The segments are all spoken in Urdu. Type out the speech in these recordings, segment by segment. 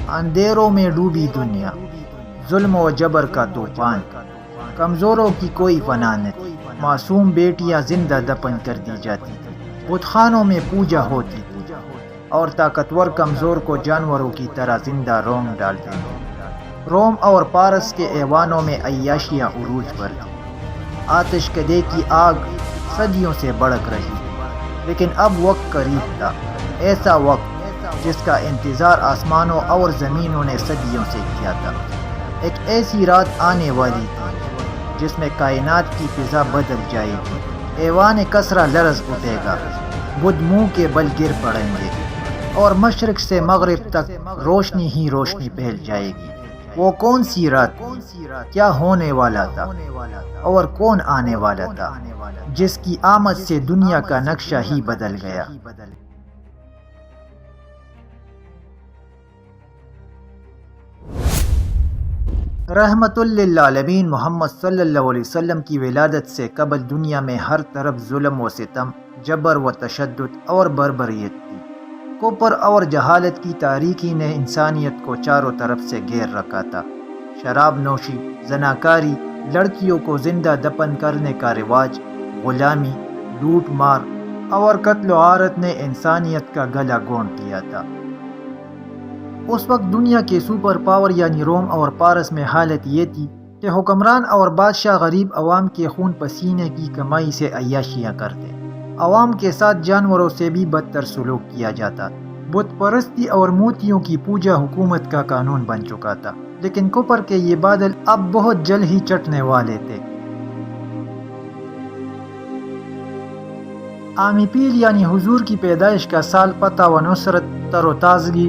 اندھیروں میں ڈوبی دنیا، ظلم و جبر کا طوفان، کمزوروں کی کوئی پناہ نہیں، معصوم بیٹیاں زندہ دفن کر دی جاتی، بت خانوں میں پوجا ہوتی تھی اور طاقتور کمزور کو جانوروں کی طرح زندہ رونگ ڈالتے تھے۔ روم اور پارس کے ایوانوں میں عیاشیاں عروج پر تھی، آتش کدے کی آگ صدیوں سے بھڑک رہی تھی، لیکن اب وقت قریب تھا، ایسا وقت جس کا انتظار آسمانوں اور زمینوں نے صدیوں سے کیا تھا۔ ایک ایسی رات آنے والی تھی جس میں کائنات کی فضا بدل جائے گی، ایوان کسرا لرز اٹھے گا، بدھ منہ کے بل گر پڑیں گے اور مشرق سے مغرب تک روشنی ہی روشنی پھیل جائے گی۔ وہ کون سی رات تھی؟ کیا ہونے والا تھا اور کون آنے والا تھا جس کی آمد سے دنیا کا نقشہ ہی بدل گیا؟ رحمت للعالمین محمد صلی اللہ علیہ وسلم کی ولادت سے قبل دنیا میں ہر طرف ظلم و ستم، جبر و تشدد اور بربریت تھی۔ کفر اور جہالت کی تاریکی نے انسانیت کو چاروں طرف سے گھیر رکھا تھا۔ شراب نوشی، زناکاری، لڑکیوں کو زندہ دفن کرنے کا رواج، غلامی، لوٹ مار اور قتل و غارت نے انسانیت کا گلا گھونٹ لیا تھا۔ اس وقت دنیا کے سپر پاور یعنی روم اور پارس میں حالت یہ تھی کہ حکمران اور بادشاہ غریب عوام کے خون پسینے کی کمائی سے عیاشیاں کرتے، عوام کے ساتھ جانوروں سے بھی بدتر سلوک کیا جاتا، بت پرستی اور موتیوں کی پوجا حکومت کا قانون بن چکا تھا۔ لیکن کفر کے یہ بادل اب بہت جلد ہی چٹنے والے تھے۔ عامی پیل یعنی حضور کی پیدائش کا سال فتح و نصرت، تر و تازگی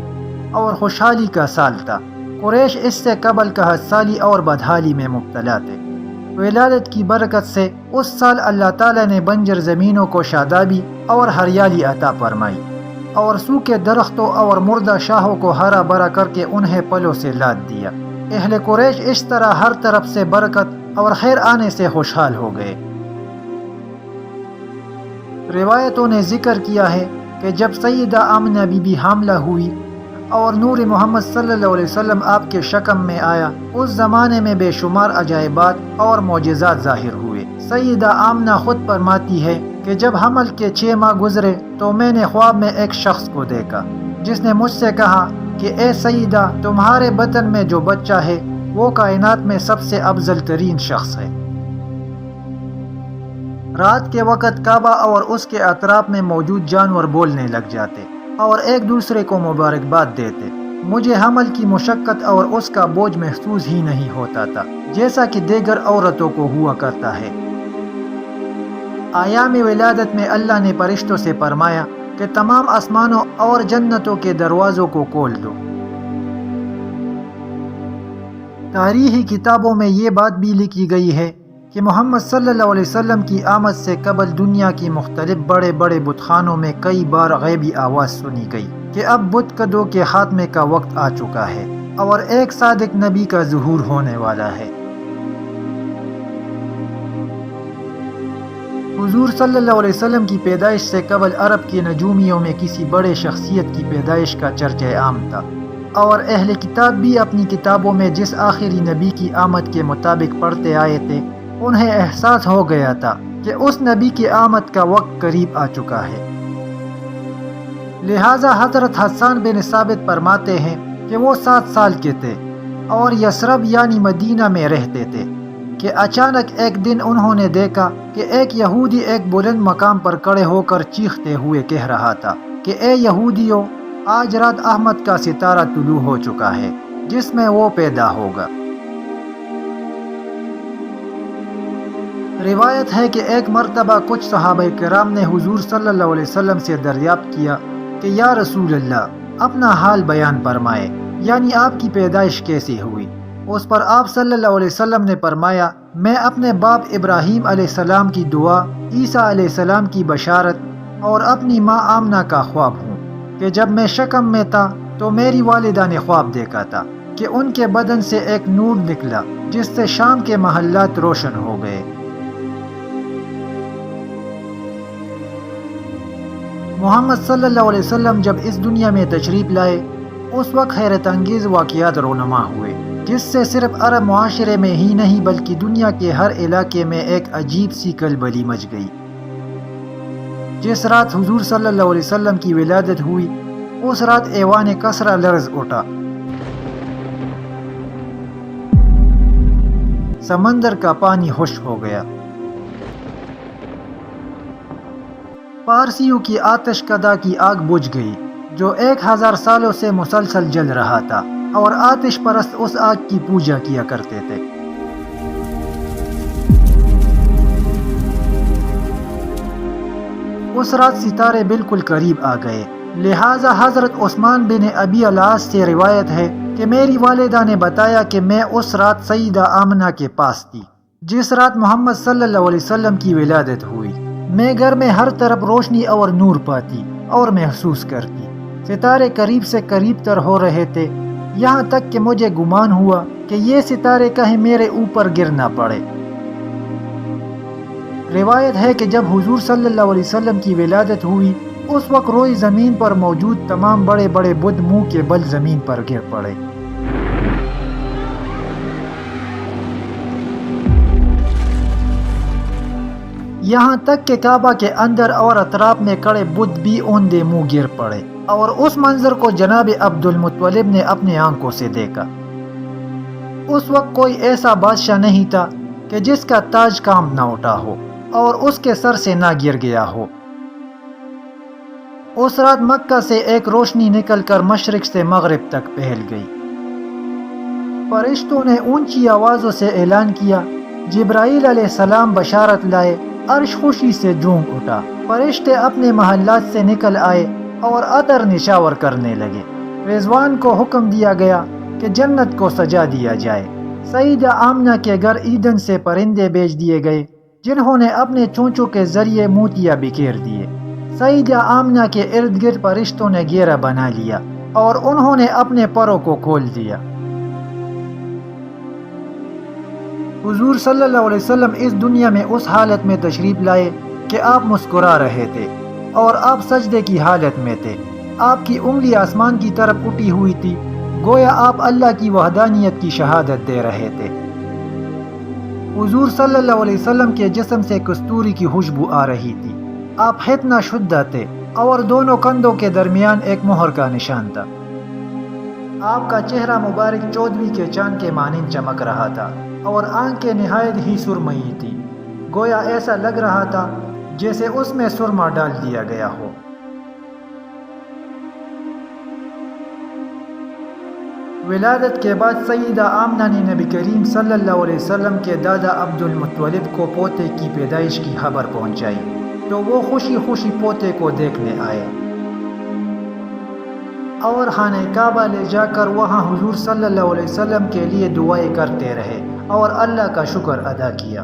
اور خوشحالی کا سال تھا۔ قریش اس سے قبل قحط سالی اور بدحالی میں مبتلا تھے۔ ولادت کی برکت سے اس سال اللہ تعالیٰ نے بنجر زمینوں کو شادابی اور ہریالی عطا فرمائی اور سوکھے درختوں اور مردہ شاہوں کو ہرا بھرا کر کے انہیں پلوں سے لاد دیا۔ اہل قریش اس طرح ہر طرف سے برکت اور خیر آنے سے خوشحال ہو گئے۔ روایتوں نے ذکر کیا ہے کہ جب سیدہ آمنہ بی بی حاملہ ہوئی اور نور محمد صلی اللہ علیہ وسلم آپ کے شکم میں آیا، اس زمانے میں بے شمار عجائبات اور معجزات ظاہر ہوئے۔ سیدہ آمنہ خود فرماتی ہے کہ جب حمل کے 6 ماہ گزرے تو میں نے خواب میں ایک شخص کو دیکھا جس نے مجھ سے کہا کہ اے سیدہ، تمہارے بطن میں جو بچہ ہے وہ کائنات میں سب سے افضل ترین شخص ہے۔ رات کے وقت کعبہ اور اس کے اطراف میں موجود جانور بولنے لگ جاتے اور ایک دوسرے کو مبارکباد دیتے۔ مجھے حمل کی مشقت اور اس کا بوجھ محسوس ہی نہیں ہوتا تھا جیسا کہ دیگر عورتوں کو ہوا کرتا ہے۔ ایام ولادت میں اللہ نے فرشتوں سے فرمایا کہ تمام آسمانوں اور جنتوں کے دروازوں کو کھول دو۔ تاریخی کتابوں میں یہ بات بھی لکھی گئی ہے کہ محمد صلی اللہ علیہ وسلم کی آمد سے قبل دنیا کی مختلف بڑے بڑے بت خانوں میں کئی بار غیبی آواز سنی گئی کہ اب بت کدوں کے خاتمے کا وقت آ چکا ہے اور ایک صادق نبی کا ظہور ہونے والا ہے۔ حضور صلی اللہ علیہ وسلم کی پیدائش سے قبل عرب کے نجومیوں میں کسی بڑے شخصیت کی پیدائش کا چرچہ عام تھا، اور اہل کتاب بھی اپنی کتابوں میں جس آخری نبی کی آمد کے مطابق پڑھتے آئے تھے، انہیں احساس ہو گیا تھا کہ اس نبی کی آمد کا وقت قریب آ چکا ہے۔ لہٰذا حضرت حسان بن ثابت فرماتے ہیں کہ وہ 7 سال کے تھے اور یثرب یعنی مدینہ میں رہتے تھے کہ اچانک ایک دن انہوں نے دیکھا کہ ایک یہودی ایک بلند مقام پر کھڑے ہو کر چیختے ہوئے کہہ رہا تھا کہ اے یہودیوں، آج رات احمد کا ستارہ طلوع ہو چکا ہے جس میں وہ پیدا ہوگا۔ روایت ہے کہ ایک مرتبہ کچھ صحابہ کرام نے حضور صلی اللہ علیہ وسلم سے دریافت کیا کہ یا رسول اللہ، اپنا حال بیان فرمائے، یعنی آپ کی پیدائش کیسے ہوئی؟ اس پر آپ صلی اللہ علیہ وسلم نے فرمایا، میں اپنے باپ ابراہیم علیہ السلام کی دعا، عیسیٰ علیہ السلام کی بشارت اور اپنی ماں آمنہ کا خواب ہوں کہ جب میں شکم میں تھا تو میری والدہ نے خواب دیکھا تھا کہ ان کے بدن سے ایک نور نکلا جس سے شام کے محلات روشن ہو گئے۔ محمد صلی اللہ علیہ وسلم جب اس دنیا میں تشریف لائے اس وقت حیرت انگیز واقعات رونما ہوئے، جس سے صرف عرب معاشرے میں ہی نہیں بلکہ دنیا کے ہر علاقے میں ایک عجیب سی کلبلی مچ گئی۔ جس رات حضور صلی اللہ علیہ وسلم کی ولادت ہوئی، اس رات ایوان کسرا لرز اٹھا، سمندر کا پانی خشک ہو گیا، پارسیوں کی آتش کدا کی آگ بجھ گئی جو 1000 سالوں سے مسلسل جل رہا تھا، اور آتش پرست اس آگ کی پوجا کیا کرتے تھے۔ اس رات ستارے بالکل قریب آ گئے، لہٰذا حضرت عثمان بن ابی العاص سے روایت ہے کہ میری والدہ نے بتایا کہ میں اس رات سیدہ آمنہ کے پاس تھی، جس رات محمد صلی اللہ علیہ وسلم کی ولادت ہوئی۔ میں گھر میں ہر طرف روشنی اور نور پاتی اور محسوس کرتی، ستارے قریب سے قریب تر ہو رہے تھے، یہاں تک کہ مجھے گمان ہوا کہ یہ ستارے کہیں میرے اوپر گر نہ پڑے۔ روایت ہے کہ جب حضور صلی اللہ علیہ وسلم کی ولادت ہوئی، اس وقت روئی زمین پر موجود تمام بڑے بڑے بت منہ کے بل زمین پر گر پڑے۔ یہاں تک کہ کعبہ کے اندر اور اطراف میں کھڑے بت بھی اوندے منہ گر پڑے، اور اس منظر کو جناب عبد المطلب نے اپنے آنکھوں سے دیکھا۔ اس وقت کوئی ایسا بادشاہ نہیں تھا کہ جس کا تاج کام نہ اٹھا ہو اور اس کے سر سے نہ گر گیا ہو۔ اس رات مکہ سے ایک روشنی نکل کر مشرق سے مغرب تک پھیل گئی۔ فرشتوں نے اونچی آوازوں سے اعلان کیا، جبرائیل علیہ السلام بشارت لائے، عرش خوشی سے جھوم اٹھا، فرشتے اپنے محلات سے نکل آئے اور عطر نشاور کرنے لگے۔ رضوان کو حکم دیا گیا کہ جنت کو سجا دیا جائے۔ سیدہ آمنہ کے گھر ایندھن سے پرندے بھیج دیے گئے جنہوں نے اپنے چونچوں کے ذریعے موتیاں بکھیر دیے۔ سیدہ آمنہ کے ارد گرد فرشتوں نے گھیرا بنا لیا اور انہوں نے اپنے پروں کو کھول دیا۔ حضور صلی اللہ علیہ وسلم اس دنیا میں اس حالت میں تشریف لائے کہ آپ مسکرا رہے تھے اور آپ سجدے کی حالت میں تھے۔ آپ کی انگلی آسمان کی طرف اٹھی ہوئی تھی، گویا آپ اللہ کی وحدانیت کی شہادت دے رہے تھے۔ حضور صلی اللہ علیہ وسلم کے جسم سے کستوری کی خوشبو آ رہی تھی۔ آپ ختنہ شدہ تھے اور دونوں کندھوں کے درمیان ایک مہر کا نشان تھا۔ آپ کا چہرہ مبارک 14ویں کے چاند کے مانند چمک رہا تھا اور آنکھیں نہایت ہی سرمئی تھی، گویا ایسا لگ رہا تھا جیسے اس میں سرما ڈال دیا گیا ہو۔ ولادت کے بعد سیدہ آمنہ نے نبی کریم صلی اللہ علیہ وسلم کے دادا عبد المطلب کو پوتے کی پیدائش کی خبر پہنچائی، تو وہ خوشی خوشی پوتے کو دیکھنے آئے اور خانہ کعبہ لے جا کر وہاں حضور صلی اللہ علیہ وسلم کے لیے دعائیں کرتے رہے اور اللہ کا شکر ادا کیا۔